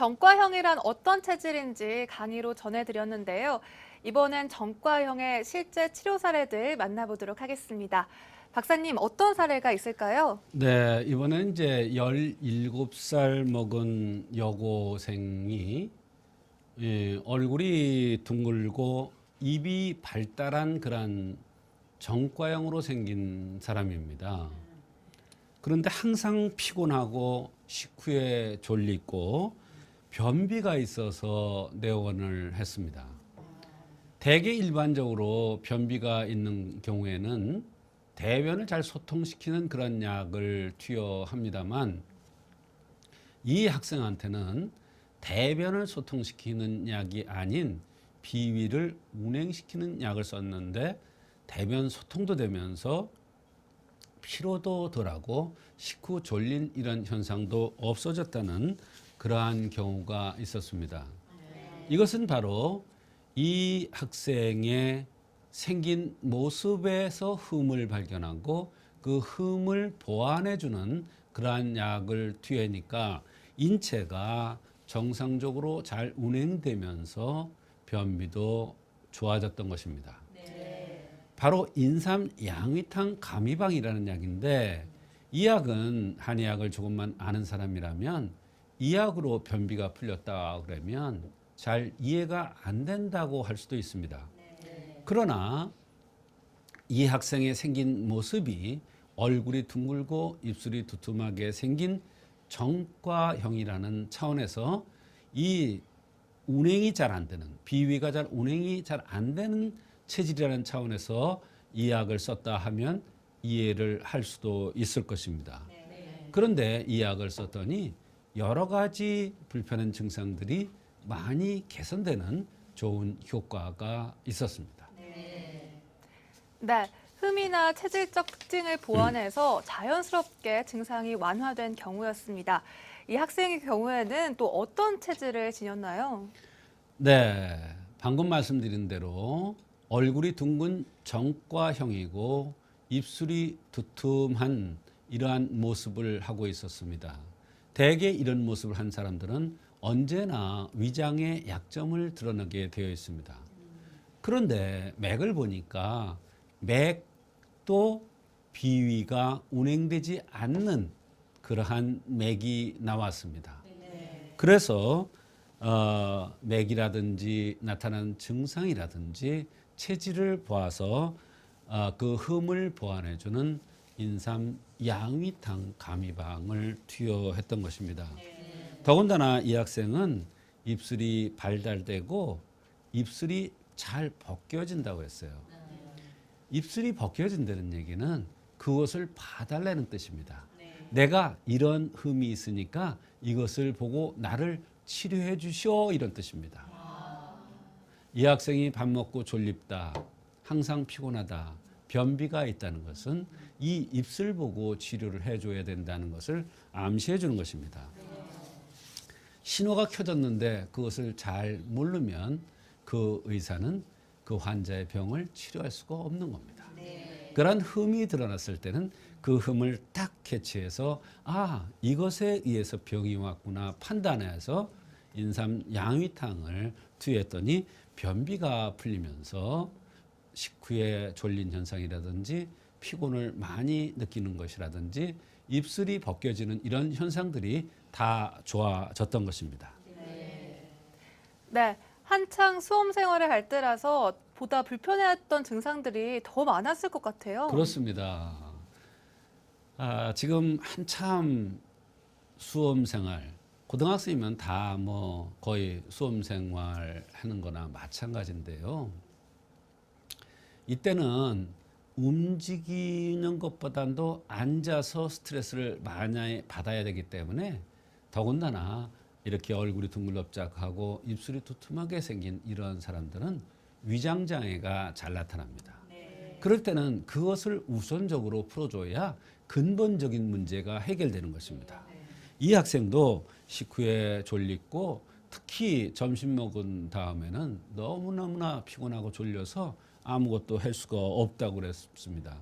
정과형이란 어떤 체질인지 강의로 전해드렸는데요. 이번엔 정과형의 실제 치료 사례들 만나보도록 하겠습니다. 박사님, 어떤 사례가 있을까요? 네, 이번엔 이제 17살 먹은 여고생이 얼굴이 둥글고 입이 발달한 그런 정과형으로 생긴 사람입니다. 그런데 항상 피곤하고 식후에 졸리고 변비가 있어서 내원을 했습니다. 대개 일반적으로 변비가 있는 경우에는 대변을 잘 소통시키는 그런 약을 투여합니다만 이 학생한테는 대변을 소통시키는 약이 아닌 비위를 운행시키는 약을 썼는데 대변 소통도 되면서 피로도 덜하고 식후 졸린 이런 현상도 없어졌다는 그러한 경우가 있었습니다. 이것은 바로 이 학생의 생긴 모습에서 흠을 발견하고 그 흠을 보완해주는 그러한 약을 투여하니까 인체가 정상적으로 잘 운행되면서 변비도 좋아졌던 것입니다. 바로 인삼 양위탕 가미방이라는 약인데 이 약은 한의학을 조금만 아는 사람이라면 이 약으로 변비가 풀렸다 그러면 잘 이해가 안 된다고 할 수도 있습니다. 그러나 이 학생의 생긴 모습이 얼굴이 둥글고 입술이 두툼하게 생긴 정과형이라는 차원에서 이 운행이 잘 안 되는 비위가 잘 운행이 잘 안 되는 체질이라는 차원에서 이 약을 썼다 하면 이해를 할 수도 있을 것입니다. 그런데 이 약을 썼더니 여러 가지 불편한 증상들이 많이 개선되는 좋은 효과가 있었습니다. 네, 흠이나 체질적 특징을 보완해서 자연스럽게 증상이 완화된 경우였습니다. 이 학생의 경우에는 또 어떤 체질을 지녔나요? 네, 방금 말씀드린 대로 얼굴이 둥근 정과형이고 입술이 두툼한 이러한 모습을 하고 있었습니다. 대개 이런 모습을 한 사람들은 언제나 위장의 약점을 드러내게 되어 있습니다. 그런데 맥을 보니까 맥도 비위가 운행되지 않는 그러한 맥이 나왔습니다. 그래서 맥이라든지 나타나는 증상이라든지 체질을 보아서 그 흠을 보완해주는 인삼 양위탕 가미방을 투여했던 것입니다. 더군다나 이 학생은 입술이 발달되고 입술이 잘 벗겨진다고 했어요. 입술이 벗겨진다는 얘기는 그것을 봐달라는 뜻입니다. 내가 이런 흠이 있으니까 이것을 보고 나를 치료해 주시오 이런 뜻입니다. 이 학생이 밥 먹고 졸립다, 항상 피곤하다, 변비가 있다는 것은 이 입술 보고 치료를 해줘야 된다는 것을 암시해 주는 것입니다. 신호가 켜졌는데 그것을 잘 모르면 그 의사는 그 환자의 병을 치료할 수가 없는 겁니다. 그러한 흠이 드러났을 때는 그 흠을 딱 캐치해서 이것에 의해서 병이 왔구나 판단해서 인삼 양위탕을 투여했더니 변비가 풀리면서 식후에 졸린 현상이라든지 피곤을 많이 느끼는 것이라든지 입술이 벗겨지는 이런 현상들이 다 좋아졌던 것입니다. 네, 한창 수험 생활을 할 때라서 보다 불편해했던 증상들이 더 많았을 것 같아요. 그렇습니다. 지금 한참 수험 생활, 고등학생이면 다 뭐 거의 수험 생활 하는 거나 마찬가지인데요. 이때는 움직이는 것보다도 앉아서 스트레스를 많이 받아야 되기 때문에 더군다나 이렇게 얼굴이 둥글럽작하고 입술이 두툼하게 생긴 이런 사람들은 위장장애가 잘 나타납니다. 그럴 때는 그것을 우선적으로 풀어줘야 근본적인 문제가 해결되는 것입니다. 이 학생도 식후에 졸리고 특히 점심 먹은 다음에는 너무너무나 피곤하고 졸려서 아무것도 할 수가 없다고 그랬습니다.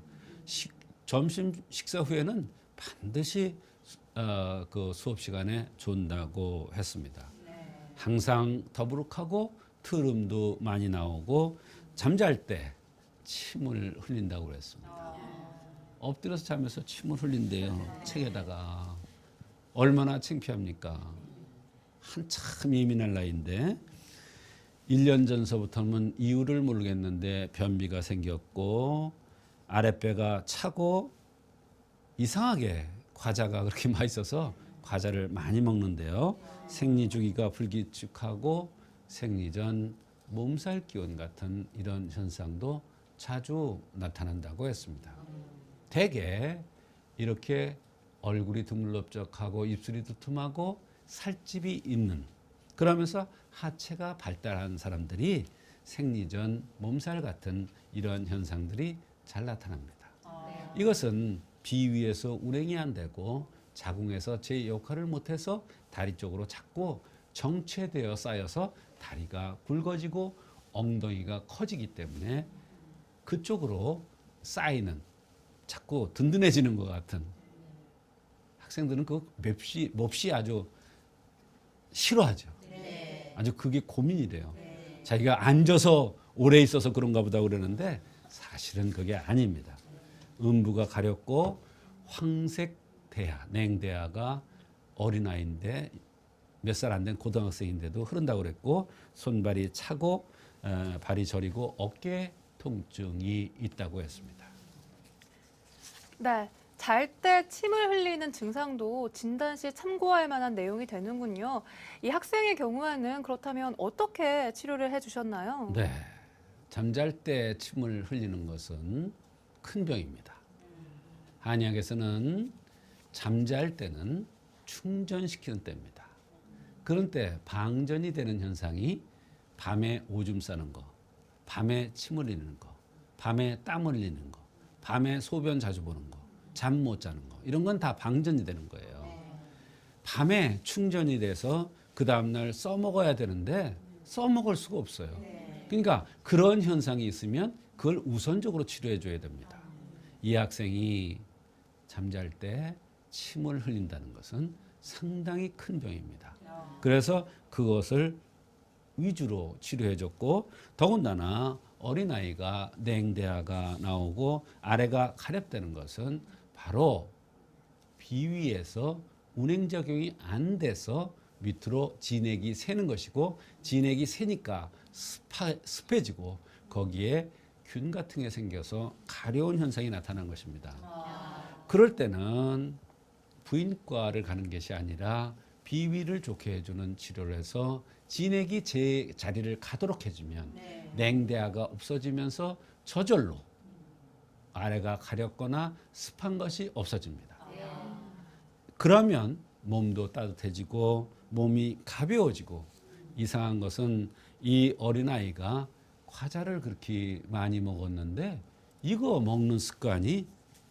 점심 식사 후에는 반드시 그 수업 시간에 존다고 했습니다. 항상 더부룩하고 트름도 많이 나오고 잠잘 때 침을 흘린다고 그랬습니다. 엎드려서 자면서 침을 흘린대요. 책에다가. 얼마나 창피합니까? 한참 예민할 나이인데 1년 전서부터는 이유를 모르겠는데 변비가 생겼고 아랫배가 차고 이상하게 과자가 그렇게 맛있어서 과자를 많이 먹는데요. 생리 주기가 불규칙하고 생리 전 몸살 기운 같은 이런 현상도 자주 나타난다고 했습니다. 대개 이렇게 얼굴이 드물럽적하고 입술이 두툼하고 살집이 있는 그러면서 하체가 발달한 사람들이 생리 전 몸살 같은 이런 현상들이 잘 나타납니다. 이것은 비위에서 운행이 안 되고 자궁에서 제 역할을 못해서 다리 쪽으로 자꾸 정체되어 쌓여서 다리가 굵어지고 엉덩이가 커지기 때문에 그쪽으로 쌓이는 자꾸 든든해지는 것 같은 학생들은 그 몹시 아주 싫어하죠. 아주 그게 고민이 돼요. 자기가 앉아서 오래 있어서 그런가 보다 그러는데 사실은 그게 아닙니다. 음부가 가렵고 황색 대하, 냉대하가 어린아이인데 몇 살 안 된 고등학생인데도 흐른다고 그랬고 손발이 차고 발이 저리고 어깨 통증이 있다고 했습니다. 네. 잘 때 침을 흘리는 증상도 진단 시 참고할 만한 내용이 되는군요. 이 학생의 경우에는 그렇다면 어떻게 치료를 해주셨나요? 네, 잠잘 때 침을 흘리는 것은 큰 병입니다. 한의학에서는 잠잘 때는 충전시키는 때입니다. 그런 때 방전이 되는 현상이 밤에 오줌 싸는 거, 밤에 침 흘리는 거, 밤에 땀 흘리는 거, 밤에 소변 자주 보는 거, 잠 못 자는 거 이런 건 다 방전이 되는 거예요. 밤에 충전이 돼서 그 다음날 써먹어야 되는데 써먹을 수가 없어요. 그러니까 그런 현상이 있으면 그걸 우선적으로 치료해 줘야 됩니다. 이 학생이 잠잘 때 침을 흘린다는 것은 상당히 큰 병입니다. 그래서 그것을 위주로 치료해 줬고 더군다나 어린아이가 냉대하가 나오고 아래가 가렵다는 것은 바로 비위에서 운행작용이 안 돼서 밑으로 진액이 새는 것이고 진액이 새니까 습해지고 거기에 균 같은 게 생겨서 가려운 현상이 나타난 것입니다. 그럴 때는 부인과를 가는 것이 아니라 비위를 좋게 해주는 치료를 해서 진액이 제 자리를 가도록 해주면 냉대하가 없어지면서 저절로 아래가 가렵거나 습한 것이 없어집니다. 그러면 몸도 따뜻해지고 몸이 가벼워지고 이상한 것은 이 어린아이가 과자를 그렇게 많이 먹었는데 이거 먹는 습관이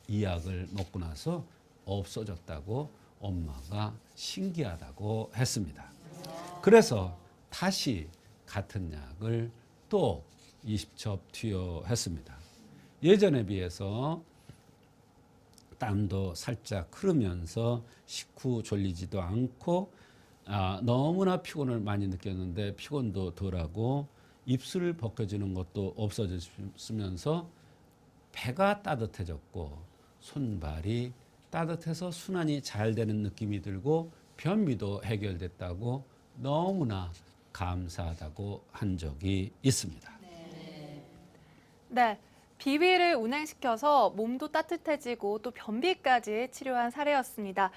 이 약을 먹고 나서 없어졌다고 엄마가 신기하다고 했습니다. 그래서 다시 같은 약을 또 20첩 투여했습니다. 예전에 비해서 땀도 살짝 흐르면서 식후 졸리지도 않고 너무나 피곤을 많이 느꼈는데 피곤도 덜하고 입술 벗겨지는 것도 없어졌으면서 배가 따뜻해졌고 손발이 따뜻해서 순환이 잘 되는 느낌이 들고 변비도 해결됐다고 너무나 감사하다고 한 적이 있습니다. 네. 비위를 운행시켜서 몸도 따뜻해지고 또 변비까지 치료한 사례였습니다.